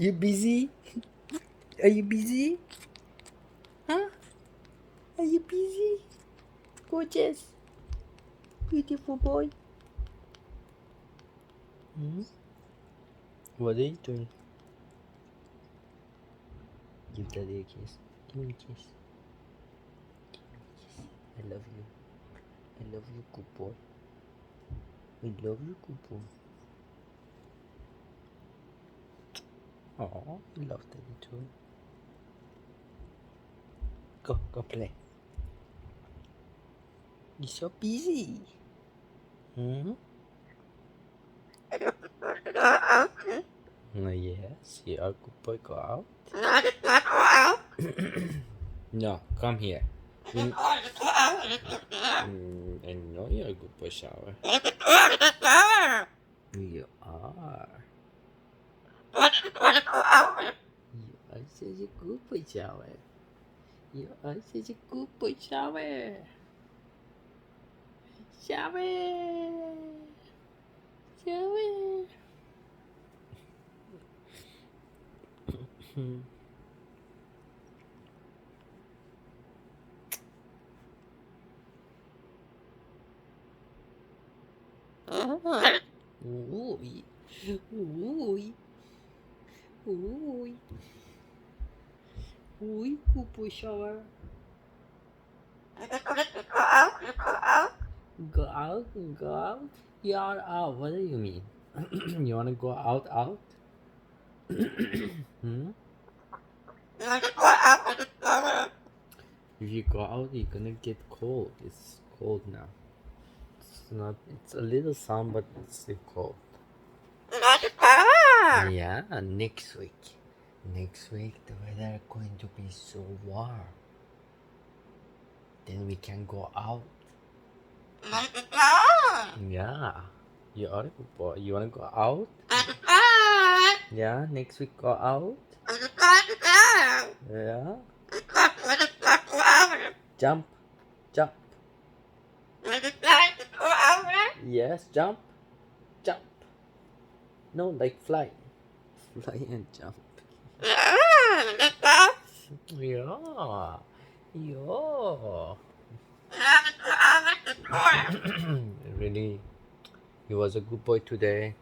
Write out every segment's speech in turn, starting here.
You busy? Are you busy? Huh? Are you busy? Gorgeous. Beautiful boy. What are you doing? Give daddy a kiss. Give me a kiss. I love you. I love you, good boy. I love you, good boy. Oh, I love daddy too. Go play. You're so busy. Hmm? Yes, you are good boy. Go out. No, come here. I know you're a good boy, shower. You are. You are such a good boy, shower. You are such a good boy, shower. Shower. Shower. Ui. Ui. Ui. Ui, good boy, shower. Go out, go out. You are out. What do you mean? You wanna go out? Hmm? If you go out, you're gonna get cold. It's cold now. It's not. It's a little sun, but it's still cold. Yeah, next week. Next week the weather is going to be so warm. Then we can go out. Yeah. You are a good boy. You wanna go out? Yeah, next week go out. Yeah. Jump. Jump. Yes, jump. Jump. No, like fly. Fly and jump. Yeah. Yeah. Really? He was a good boy today.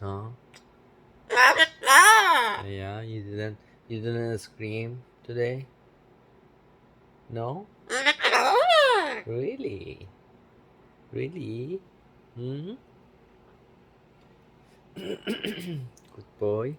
Huh? Yeah, you didn't scream today? No? Really? Really? Hmm? Good boy.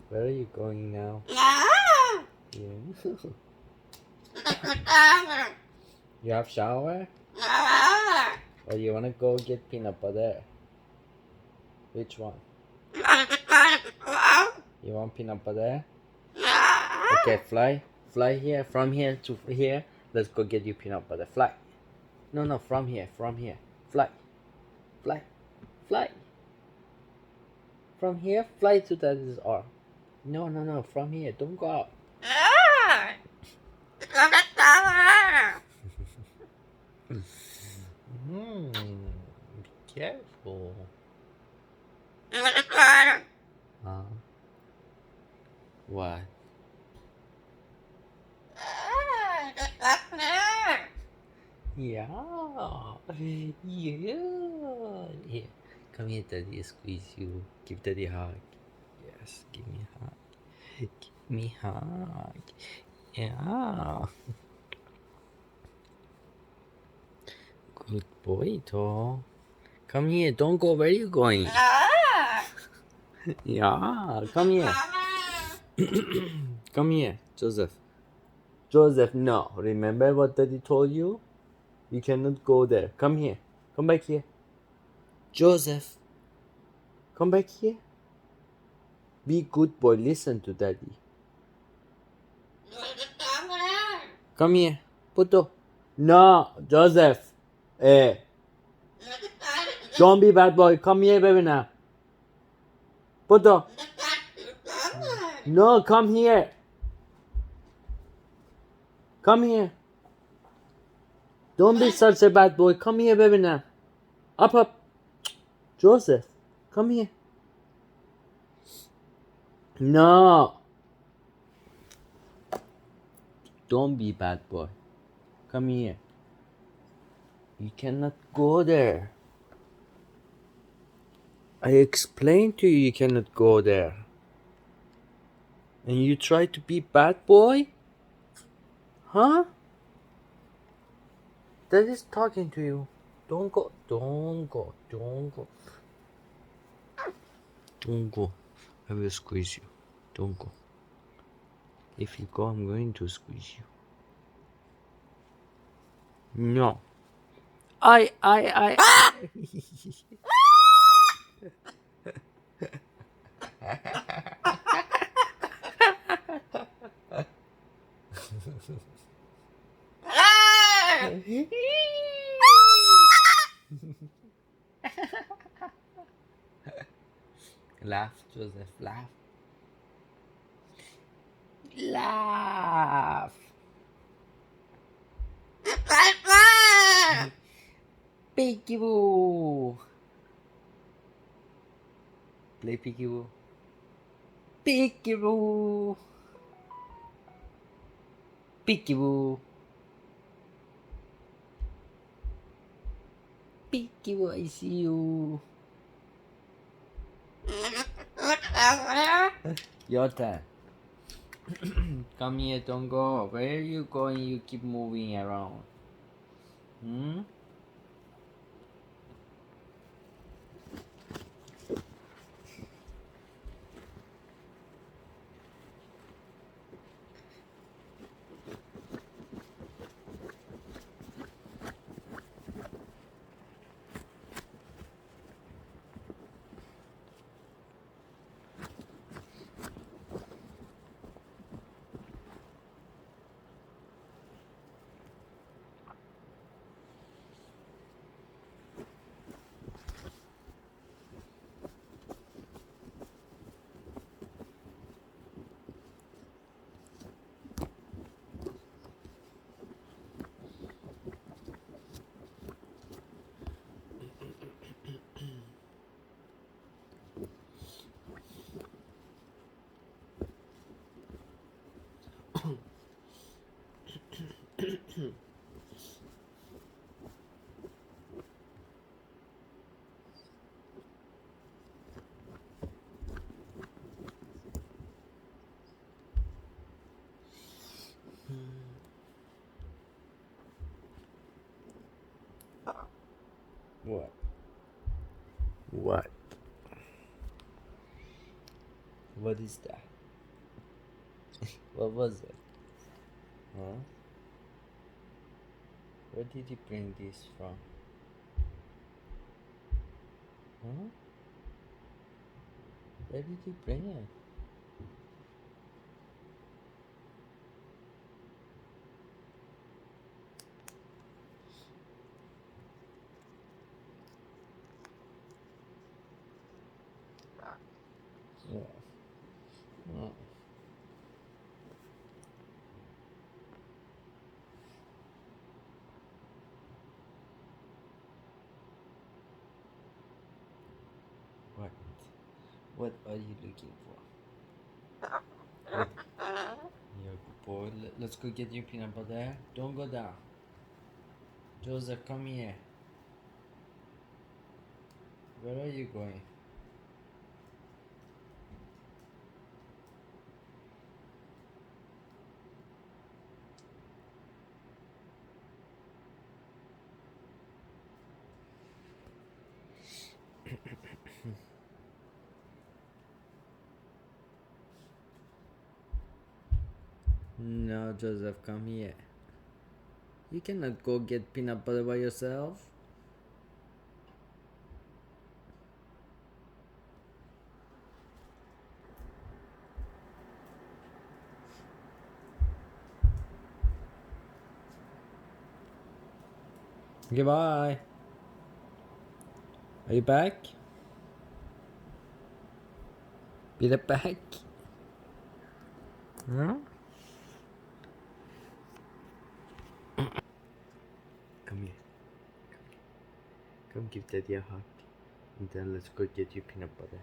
Where are you going now? Yeah. You have shower? Or you wanna go get peanut butter? Which one? You want peanut butter? Okay, fly. Fly here, from here to here. Let's go get you peanut butter. Fly. No, from here. Fly. Fly. Fly. From here, fly to daddy's arm. No, from here. Don't go out. Be careful. What? Yeah. Yeah. Here. Come here, daddy. Squeeze you. Give daddy a hug. Yes, give me a hug. Give me a hug. Yeah. Good boy, To. Come here. Don't go. Where are you going? Yeah. Come here. Come here, Joseph. Joseph, no. Remember what daddy told you? You cannot go there. Come here. Come back here. Joseph. Come back here. Be good boy. Listen to daddy. Come here. Puto. No, Joseph. Don't be bad boy. Come here, baby now. Puto. No, come here. Come here. Don't be such a bad boy. Come here, baby now. Up. Joseph, come here. No! Don't be bad boy. Come here. You cannot go there. I explained to you cannot go there. And you try to be bad boy? Huh? That is talking to you. Don't go. Don't go. Don't go. Don't go. I will squeeze you. Don't go. If you go, I'm going to squeeze you. No. I. Laugh, Joseph, laugh. Laugh. Peekaboo. Play peekaboo. Peekaboo. Peekaboo. Peekaboo, I see you. Your turn. Come here, don't go. Where are you going? You keep moving around. Hmm? What? What? What is that? What was it? Huh? Where did you bring this from? Huh? Where did you bring it? Yeah. Oh. What? What are you looking for? What? You're a good boy. Let's go get your peanut butter. Don't go down. Joseph, come here. Where are you going? No, Joseph, come here. You cannot go get peanut butter by yourself. Goodbye. Are you back? Be right back. Huh? Come here. Come give daddy a hug. And then let's go get you peanut butter.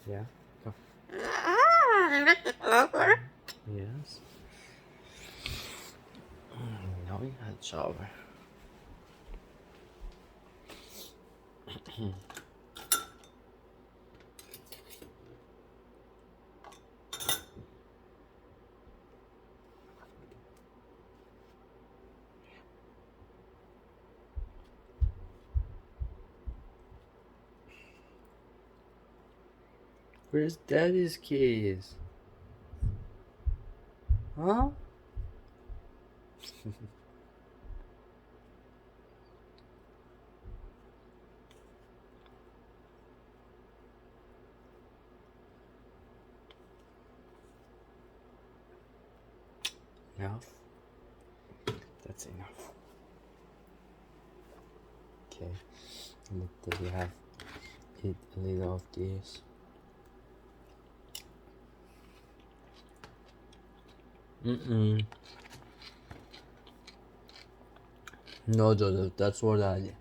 Yeah? Come. Yes. Now we had shower. Where's Daddy's keys? Huh? Enough. That's enough. Okay. Let me have eat a little of this. No, Joseph, that's for Daddy.